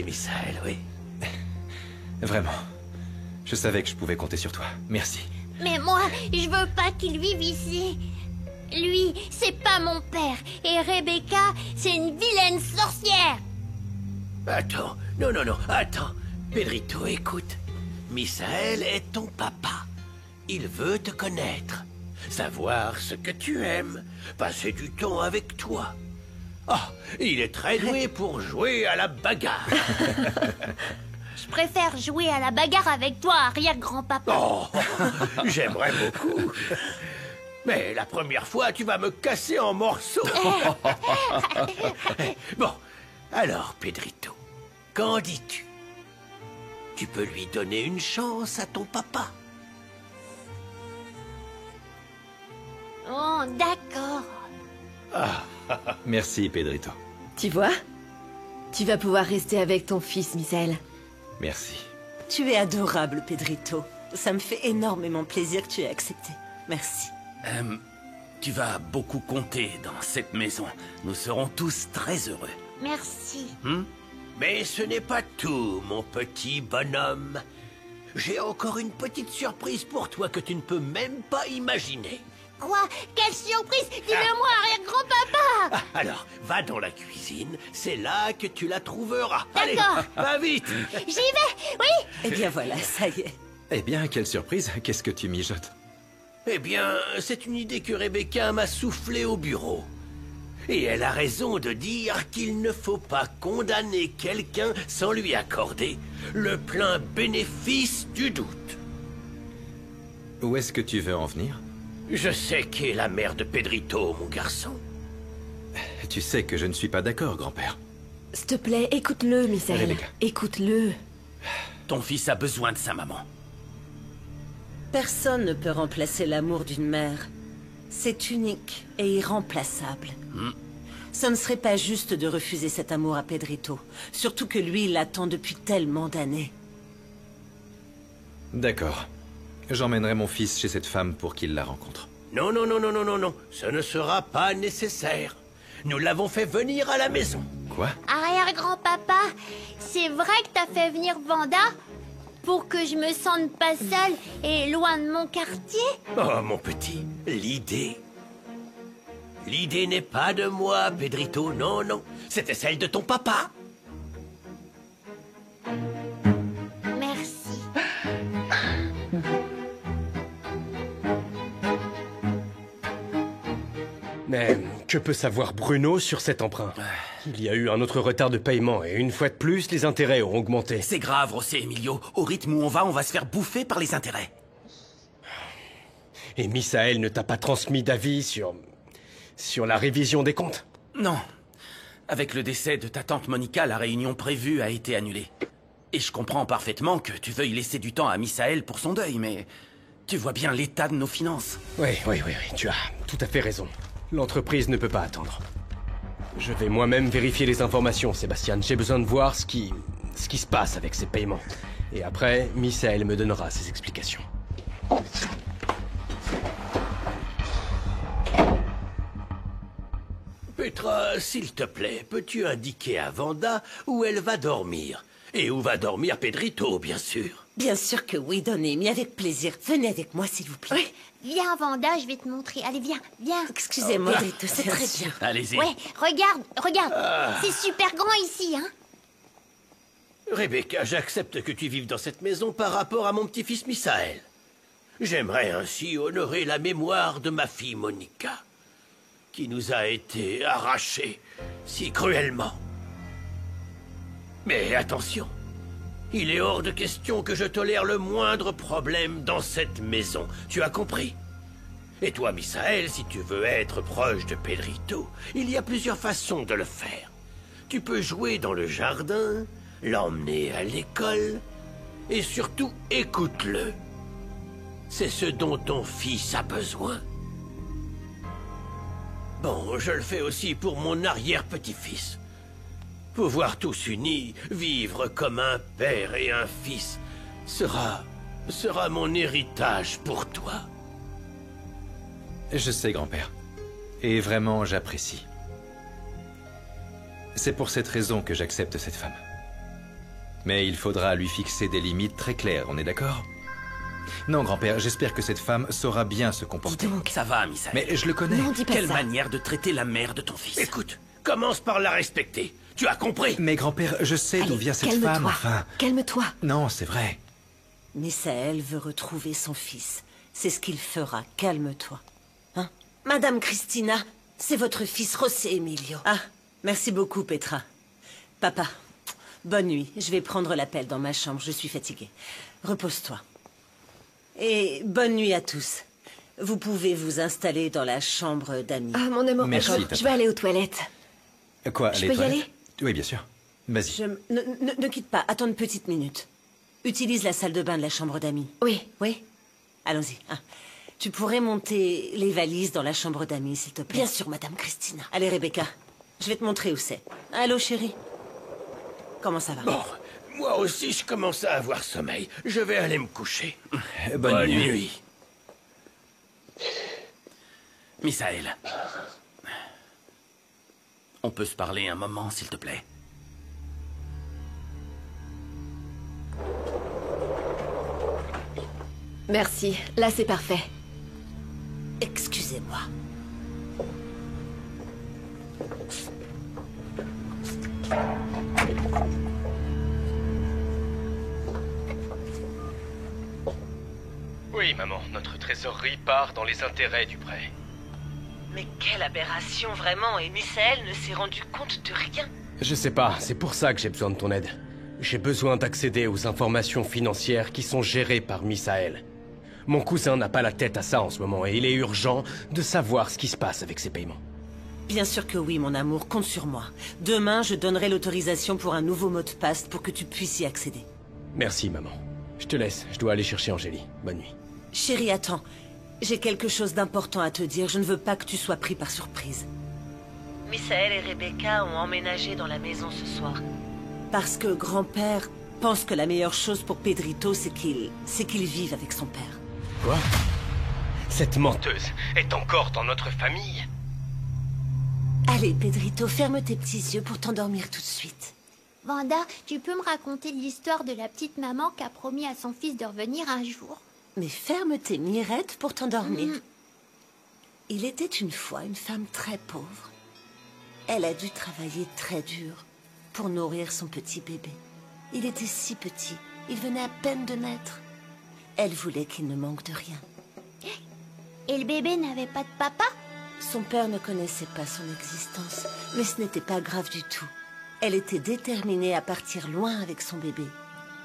Misaël, oui. Vraiment. Je savais que je pouvais compter sur toi. Merci. Mais moi, je veux pas qu'il vive ici. Lui, c'est pas mon père. Et Rebecca, c'est une vilaine sorcière. Attends, non, attends. Pedrito, écoute. Misaël est ton papa. Il veut te connaître. Savoir ce que tu aimes. Passer du temps avec toi. Ah, il est très doué pour jouer à la bagarre. Je préfère jouer à la bagarre avec toi, arrière-grand-papa. Oh, j'aimerais beaucoup. Mais la première fois, tu vas me casser en morceaux. Bon, alors, Pedrito, qu'en dis-tu? Tu peux lui donner une chance à ton papa. Oh, d'accord. Merci, Pedrito. Tu vois? Tu vas pouvoir rester avec ton fils, Misaël. Merci. Tu es adorable, Pedrito. Ça me fait énormément plaisir que tu aies accepté. Merci. Tu vas beaucoup compter dans cette maison. Nous serons tous très heureux. Merci. Mais ce n'est pas tout, mon petit bonhomme. J'ai encore une petite surprise pour toi que tu ne peux même pas imaginer. Quoi? Quelle surprise! Dis-le-moi, arrière-grand-papa! Alors, va dans la cuisine, c'est là que tu la trouveras. Allez, D'accord. va vite. J'y vais! Oui! Eh bien voilà, ça y est. Eh bien, quelle surprise. Qu'est-ce que tu mijotes? Eh bien, c'est une idée que Rebecca m'a soufflée au bureau. Et elle a raison de dire qu'il ne faut pas condamner quelqu'un sans lui accorder le plein bénéfice du doute. Où est-ce que tu veux en venir? Je sais qui est la mère de Pedrito, mon garçon. Tu sais que je ne suis pas d'accord, grand-père. S'il te plaît, écoute-le, Misaël. Rebecca. Écoute-le. Ton fils a besoin de sa maman. Personne ne peut remplacer l'amour d'une mère. C'est unique et irremplaçable. Ce ne serait pas juste de refuser cet amour à Pedrito. Surtout que lui, il l'attend depuis tellement d'années. D'accord. J'emmènerai mon fils chez cette femme pour qu'il la rencontre. Non, ce ne sera pas nécessaire. Nous l'avons fait venir à la maison. Quoi? Arrière-grand-papa, c'est vrai que t'as fait venir Vanda pour que je me sente pas seule et loin de mon quartier? Oh, mon petit, l'idée... L'idée n'est pas de moi, Pedrito, non. C'était celle de ton papa. Merci. Mais que peut savoir Bruno sur cet emprunt? Il y a eu un autre retard de paiement et une fois de plus, les intérêts ont augmenté. C'est grave, José Emilio. Au rythme où on va se faire bouffer par les intérêts. Et Misaël ne t'a pas transmis d'avis sur la révision des comptes? Non. Avec le décès de ta tante Monica, la réunion prévue a été annulée. Et je comprends parfaitement que tu veuilles laisser du temps à Misaël pour son deuil, mais... Tu vois bien l'état de nos finances. Oui, tu as tout à fait raison. L'entreprise ne peut pas attendre. Je vais moi-même vérifier les informations, Sébastien. J'ai besoin de voir ce qui se passe avec ces paiements. Et après, Misaël me donnera ses explications. Petra, s'il te plaît, peux-tu indiquer à Vanda où elle va dormir? Et où va dormir Pedrito, bien sûr. Bien sûr que oui, Donnie, avec plaisir. Venez avec moi, s'il vous plaît. Oui, viens Vanda, je vais te montrer. Allez, viens. Excusez-moi, Pedrito, c'est très bien. Allez-y. Ouais, regarde. C'est super grand ici, hein. Rebecca, j'accepte que tu vives dans cette maison par rapport à mon petit-fils Misaël. J'aimerais ainsi honorer la mémoire de ma fille Monica, qui nous a été arrachée si cruellement. Mais attention, il est hors de question que je tolère le moindre problème dans cette maison. Tu as compris? Et toi, Misaël, si tu veux être proche de Pedrito, il y a plusieurs façons de le faire. Tu peux jouer dans le jardin, l'emmener à l'école, et surtout, écoute-le. C'est ce dont ton fils a besoin. Bon, je le fais aussi pour mon arrière-petit-fils. Pouvoir tous unis, vivre comme un père et un fils, sera mon héritage pour toi. Je sais, grand-père. Et vraiment, j'apprécie. C'est pour cette raison que j'accepte cette femme. Mais il faudra lui fixer des limites très claires, on est d'accord? Non, grand-père, j'espère que cette femme saura bien se comporter. Dis donc, ça va, Misaël. Mais je le connais. Non, dis pas Quelle ça. manière de traiter la mère de ton fils. Écoute, commence par la respecter. Tu as compris? Mais grand-père, je sais d'où Allez, vient cette calme-toi. femme, enfin. Calme-toi. Non, c'est vrai. Misaël veut retrouver son fils. C'est ce qu'il fera. Calme-toi. Hein? Madame Christina, c'est votre fils José Emilio. Ah, merci beaucoup, Petra. Papa, bonne nuit. Je vais prendre l'appel dans ma chambre. Je suis fatiguée. Repose-toi. Et bonne nuit à tous. Vous pouvez vous installer dans la chambre d'amis. Ah, mon amour, Merci, je papa. vais aller aux toilettes. Quoi, Je les peux y toilettes? aller? Oui, bien sûr. Vas-y. Ne quitte pas. Attends une petite minute. Utilise la salle de bain de la chambre d'amis. Oui. Oui? Allons-y. Ah. Tu pourrais monter les valises dans la chambre d'amis, s'il te plaît? Bien sûr, Madame Christina. Allez, Rebecca. Je vais te montrer où c'est. Allô, chérie? Comment ça va? Bon, moi aussi je commence à avoir sommeil. Je vais aller me coucher. Bonne nuit. Misaël. On peut se parler un moment, s'il te plaît? Merci. Là, c'est parfait. Excusez-moi. Oui, maman, notre trésorerie part dans les intérêts du prêt. Mais quelle aberration, vraiment. Et Misaël ne s'est rendu compte de rien. Je sais pas, c'est pour ça que j'ai besoin de ton aide. J'ai besoin d'accéder aux informations financières qui sont gérées par Misaël. Mon cousin n'a pas la tête à ça en ce moment et il est urgent de savoir ce qui se passe avec ses paiements. Bien sûr que oui, mon amour. Compte sur moi. Demain, je donnerai l'autorisation pour un nouveau mot de passe pour que tu puisses y accéder. Merci, maman. Je te laisse, je dois aller chercher Angélie. Bonne nuit. Chérie, attends. J'ai quelque chose d'important à te dire. Je ne veux pas que tu sois pris par surprise. Misaël et Rebecca ont emménagé dans la maison ce soir. Parce que grand-père pense que la meilleure chose pour Pedrito, c'est qu'il vive avec son père. Quoi? Cette menteuse est encore dans notre famille? Allez, Pedrito, ferme tes petits yeux pour t'endormir tout de suite. Vanda, tu peux me raconter l'histoire de la petite maman qui a promis à son fils de revenir un jour? Mais ferme tes mirettes pour t'endormir. Il était une fois une femme très pauvre. Elle a dû travailler très dur pour nourrir son petit bébé. Il était si petit, il venait à peine de naître. Elle voulait qu'il ne manque de rien. Et le bébé n'avait pas de papa? Son père ne connaissait pas son existence, mais ce n'était pas grave du tout. Elle était déterminée à partir loin avec son bébé.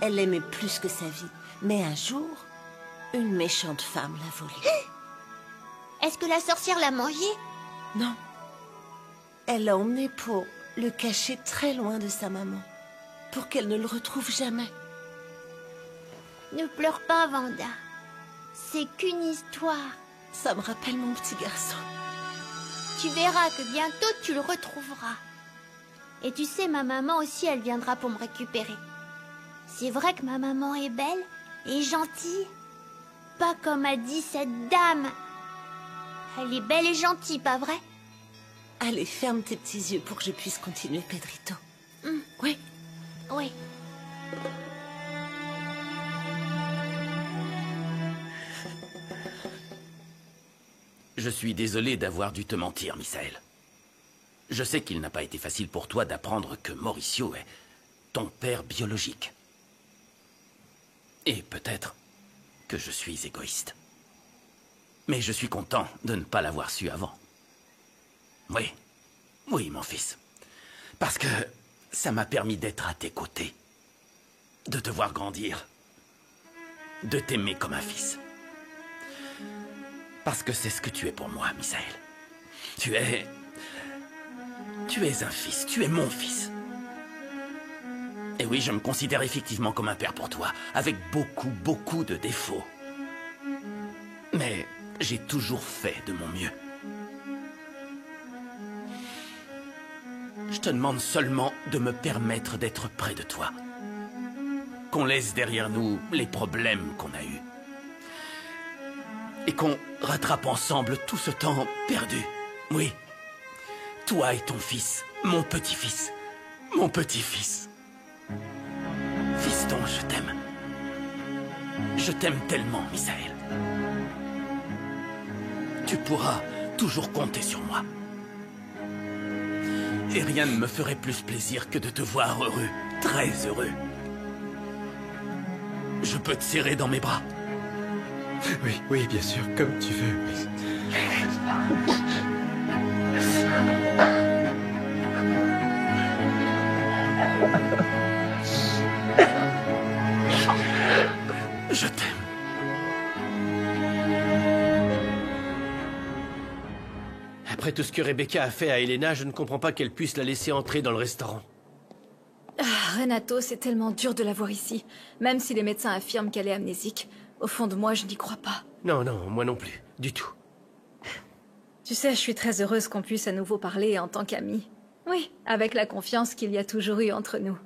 Elle l'aimait plus que sa vie. Mais un jour, une méchante femme l'a volé. Est-ce que la sorcière l'a mangé? Non. Elle l'a emmené pour le cacher très loin de sa maman, pour qu'elle ne le retrouve jamais. Ne pleure pas, Vanda. C'est qu'une histoire. Ça me rappelle mon petit garçon. Tu verras que bientôt tu le retrouveras. Et tu sais, ma maman aussi, elle viendra pour me récupérer. C'est vrai que ma maman est belle et gentille. Pas comme a dit cette dame. Elle est belle et gentille, pas vrai? Allez, ferme tes petits yeux pour que je puisse continuer, Pedrito. Oui. Oui. Je suis désolé d'avoir dû te mentir, Misaël. Je sais qu'il n'a pas été facile pour toi d'apprendre que Mauricio est ton père biologique. Et peut-être que je suis égoïste. Mais je suis content de ne pas l'avoir su avant. Oui, oui, mon fils. Parce que ça m'a permis d'être à tes côtés. De te voir grandir. De t'aimer comme un fils. Parce que c'est ce que tu es pour moi, Misaël. Tu es un fils, tu es mon fils. Et oui, je me considère effectivement comme un père pour toi, avec beaucoup, beaucoup de défauts. Mais j'ai toujours fait de mon mieux. Je te demande seulement de me permettre d'être près de toi. Qu'on laisse derrière nous les problèmes qu'on a eus. Et qu'on rattrape ensemble tout ce temps perdu. Oui. Toi et ton fils, mon petit-fils. Mon petit-fils. Pardon, je t'aime. Je t'aime tellement, Misaël. Tu pourras toujours compter sur moi. Et rien ne me ferait plus plaisir que de te voir heureux, très heureux. Je peux te serrer dans mes bras. Oui, oui, bien sûr, comme tu veux. Je t'aime. Après tout ce que Rebecca a fait à Elena, je ne comprends pas qu'elle puisse la laisser entrer dans le restaurant. Ah, Renato, c'est tellement dur de la voir ici. Même si les médecins affirment qu'elle est amnésique. Au fond de moi, je n'y crois pas. Non, non, moi non plus. Du tout. Tu sais, je suis très heureuse qu'on puisse à nouveau parler en tant qu'amis. Oui, avec la confiance qu'il y a toujours eu entre nous.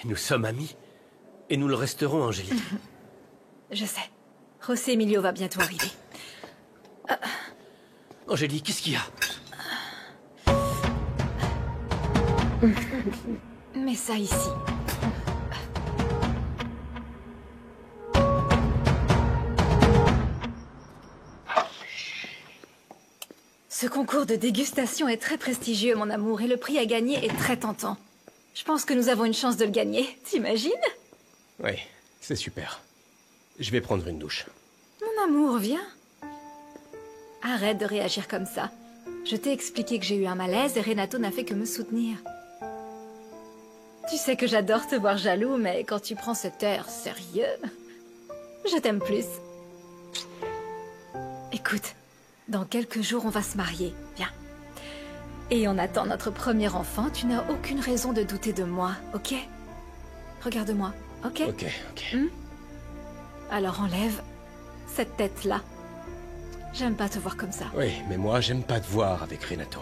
Nous sommes amis. Et nous le resterons, Angélique. Je sais. José Emilio va bientôt arriver. Angélique, qu'est-ce qu'il y a? Mets ça ici. Ce concours de dégustation est très prestigieux, mon amour, et le prix à gagner est très tentant. Je pense que nous avons une chance de le gagner, t'imagines? Oui, c'est super. Je vais prendre une douche. Mon amour, viens. Arrête de réagir comme ça. Je t'ai expliqué que j'ai eu un malaise et Renato n'a fait que me soutenir. Tu sais que j'adore te voir jaloux, mais quand tu prends cet air sérieux, je t'aime plus. Écoute, dans quelques jours, on va se marier. Viens. Et on attend notre premier enfant. Tu n'as aucune raison de douter de moi, ok? Regarde-moi, ok? Ok. Alors enlève cette tête-là. J'aime pas te voir comme ça. Oui, mais moi, j'aime pas te voir avec Renato.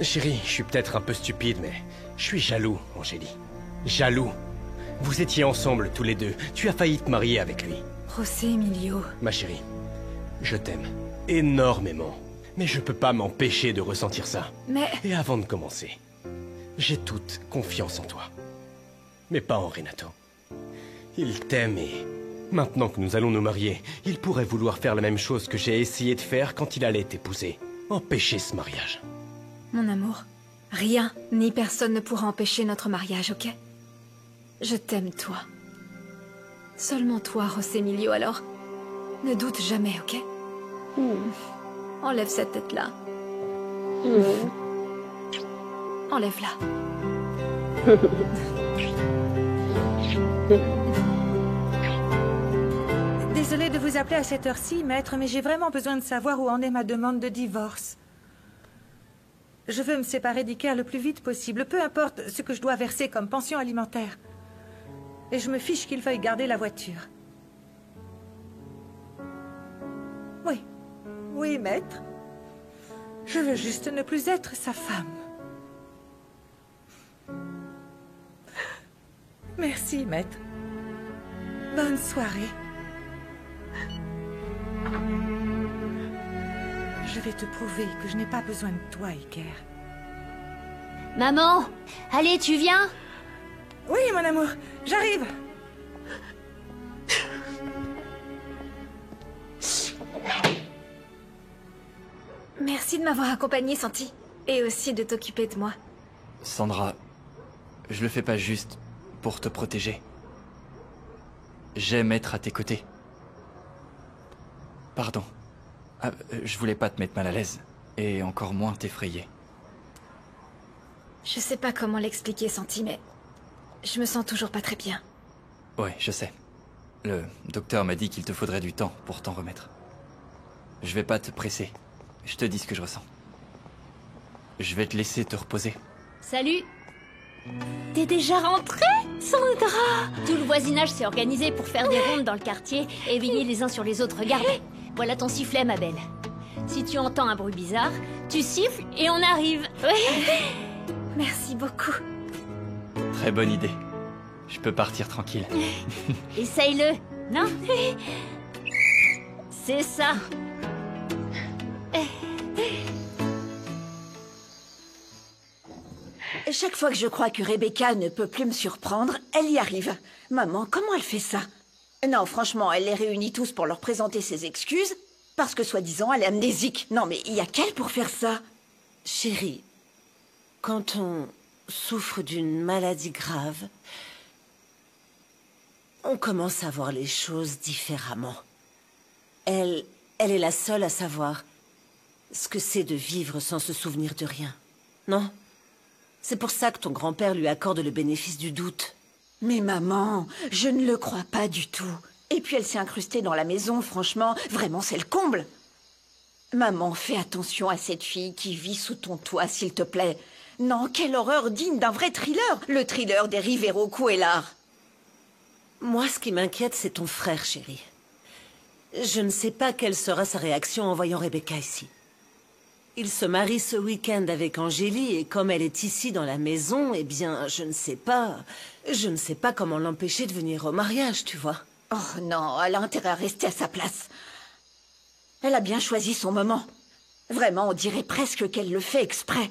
Chérie, je suis peut-être un peu stupide, mais je suis jaloux, Angélie. Jaloux. Vous étiez ensemble tous les deux. Tu as failli te marier avec lui. José Emilio. Ma chérie, je t'aime énormément. Mais je peux pas m'empêcher de ressentir ça. Mais... Et avant de commencer, j'ai toute confiance en toi. Mais pas en Renato. Il t'aime et... Maintenant que nous allons nous marier, il pourrait vouloir faire la même chose que j'ai essayé de faire quand il allait t'épouser. Empêcher ce mariage. Mon amour, rien ni personne ne pourra empêcher notre mariage, ok? Je t'aime, toi. Seulement toi, José Emilio, alors. Ne doute jamais, ok? Enlève cette tête-là. Enlève-la. Désolée de vous appeler à cette heure-ci, maître, mais j'ai vraiment besoin de savoir où en est ma demande de divorce. Je veux me séparer d'Iker le plus vite possible, peu importe ce que je dois verser comme pension alimentaire. Et je me fiche qu'il faille garder la voiture. Oui. Oui, maître. Je veux juste ne plus être sa femme. Merci, maître. Bonne soirée. Je vais te prouver que je n'ai pas besoin de toi, Iker. Maman, allez, tu viens? Oui, mon amour, j'arrive. Merci de m'avoir accompagnée, Santi. Et aussi de t'occuper de moi. Sandra, je le fais pas juste pour te protéger. J'aime être à tes côtés. Pardon. Ah, je voulais pas te mettre mal à l'aise. Et encore moins t'effrayer. Je sais pas comment l'expliquer, Santi, mais... je me sens toujours pas très bien. Ouais, je sais. Le docteur m'a dit qu'il te faudrait du temps pour t'en remettre. Je vais pas te presser. Je te dis ce que je ressens. Je vais te laisser te reposer. Salut. T'es déjà rentrée, Sandra? Tout le voisinage s'est organisé pour faire des rondes dans le quartier et veiller les uns sur les autres. Regarde, voilà ton sifflet, ma belle. Si tu entends un bruit bizarre, tu siffles et on arrive. Merci beaucoup. Très bonne idée. Je peux partir tranquille. Essaye-le, non? C'est ça. Chaque fois que je crois que Rebecca ne peut plus me surprendre, elle y arrive. Maman, comment elle fait ça? Non, franchement, elle les réunit tous pour leur présenter ses excuses, parce que soi-disant, elle est amnésique. Non, mais il y a qu'elle pour faire ça. Chérie, quand on souffre d'une maladie grave, on commence à voir les choses différemment. Elle est la seule à savoir ce que c'est de vivre sans se souvenir de rien. Non? C'est pour ça que ton grand-père lui accorde le bénéfice du doute. Mais maman, je ne le crois pas du tout. Et puis elle s'est incrustée dans la maison, franchement, vraiment c'est le comble. Maman, fais attention à cette fille qui vit sous ton toit, s'il te plaît. Non, quelle horreur digne d'un vrai thriller, le thriller des Rivero Cuellar. Moi, ce qui m'inquiète, c'est ton frère, chérie. Je ne sais pas quelle sera sa réaction en voyant Rebecca ici. Il se marie ce week-end avec Angélie, et comme elle est ici dans la maison, eh bien, je ne sais pas comment l'empêcher de venir au mariage, tu vois. Oh non, elle a intérêt à rester à sa place. Elle a bien choisi son moment. Vraiment, on dirait presque qu'elle le fait exprès.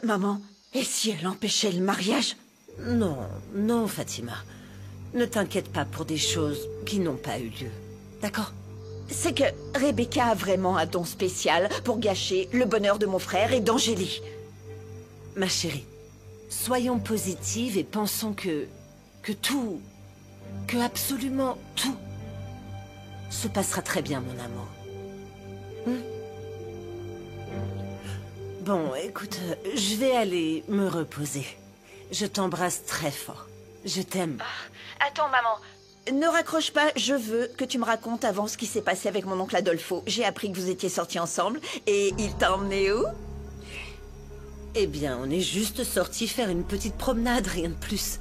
Maman, et si elle empêchait le mariage? Non, non, Fatima. Ne t'inquiète pas pour des choses qui n'ont pas eu lieu. D'accord? C'est que Rebecca a vraiment un don spécial pour gâcher le bonheur de mon frère et d'Angélie. Ma chérie, soyons positives et pensons que absolument tout se passera très bien, mon amour. Bon, écoute, je vais aller me reposer. Je t'embrasse très fort. Je t'aime. Attends, maman. Ne raccroche pas, je veux que tu me racontes avant ce qui s'est passé avec mon oncle Adolfo. J'ai appris que vous étiez sortis ensemble, et il t'a emmené où? Eh bien, on est juste sortis faire une petite promenade, rien de plus.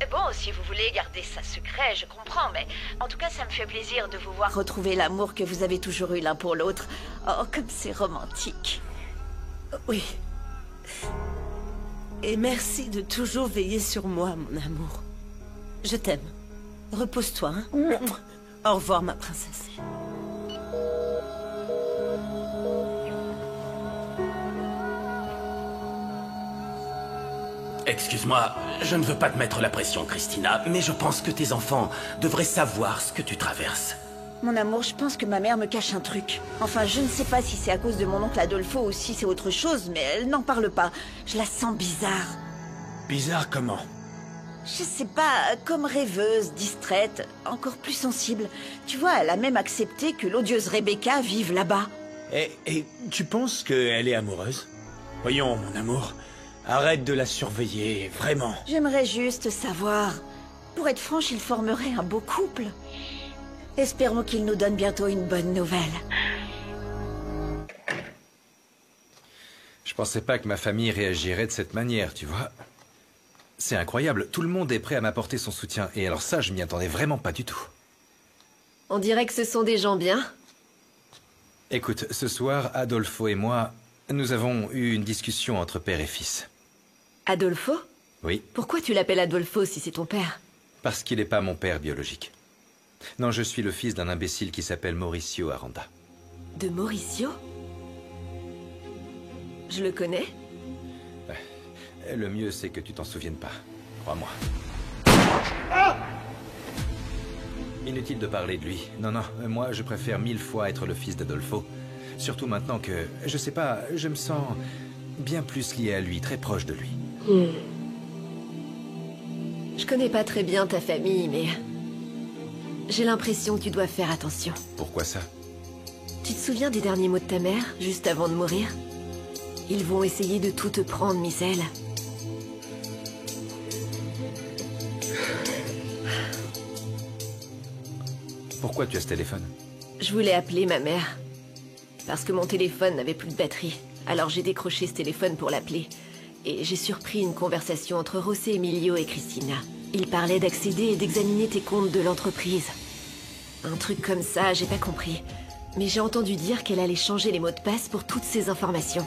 Bon, si vous voulez garder ça secret, je comprends, mais en tout cas, ça me fait plaisir de vous voir retrouver l'amour que vous avez toujours eu l'un pour l'autre. Oh, comme c'est romantique. Oui. Et merci de toujours veiller sur moi, mon amour. Je t'aime. Repose-toi, hein? Au revoir, ma princesse. Excuse-moi, je ne veux pas te mettre la pression, Christina, mais je pense que tes enfants devraient savoir ce que tu traverses. Mon amour, je pense que ma mère me cache un truc. Enfin, je ne sais pas si c'est à cause de mon oncle Adolfo ou si c'est autre chose, mais elle n'en parle pas. Je la sens bizarre. Bizarre comment? Je sais pas, comme rêveuse, distraite, encore plus sensible. Tu vois, elle a même accepté que l'odieuse Rebecca vive là-bas. Et tu penses qu'elle est amoureuse? Voyons, mon amour, arrête de la surveiller, vraiment. J'aimerais juste savoir. Pour être franche, ils formeraient un beau couple. Espérons qu'il nous donne bientôt une bonne nouvelle. Je pensais pas que ma famille réagirait de cette manière, tu vois. C'est incroyable, tout le monde est prêt à m'apporter son soutien, et alors ça, je m'y attendais vraiment pas du tout. On dirait que ce sont des gens bien. Écoute, ce soir, Adolfo et moi, nous avons eu une discussion entre père et fils. Adolfo? Oui. Pourquoi tu l'appelles Adolfo si c'est ton père? Parce qu'il n'est pas mon père biologique. Non, je suis le fils d'un imbécile qui s'appelle Mauricio Aranda. De Mauricio? Je le connais? Le mieux, c'est que tu t'en souviennes pas. Crois-moi. Inutile de parler de lui. Non, non, moi, je préfère 1000 fois être le fils d'Adolfo. Surtout maintenant que, je sais pas, je me sens bien plus lié à lui, très proche de lui. Je connais pas très bien ta famille, mais... j'ai l'impression que tu dois faire attention. Pourquoi ça? Tu te souviens des derniers mots de ta mère, juste avant de mourir? Ils vont essayer de tout te prendre, Misaël. Pourquoi tu as ce téléphone? Je voulais appeler ma mère. Parce que mon téléphone n'avait plus de batterie. Alors j'ai décroché ce téléphone pour l'appeler. Et j'ai surpris une conversation entre José Emilio et Christina. Ils parlaient d'accéder et d'examiner tes comptes de l'entreprise. Un truc comme ça, j'ai pas compris. Mais j'ai entendu dire qu'elle allait changer les mots de passe pour toutes ces informations.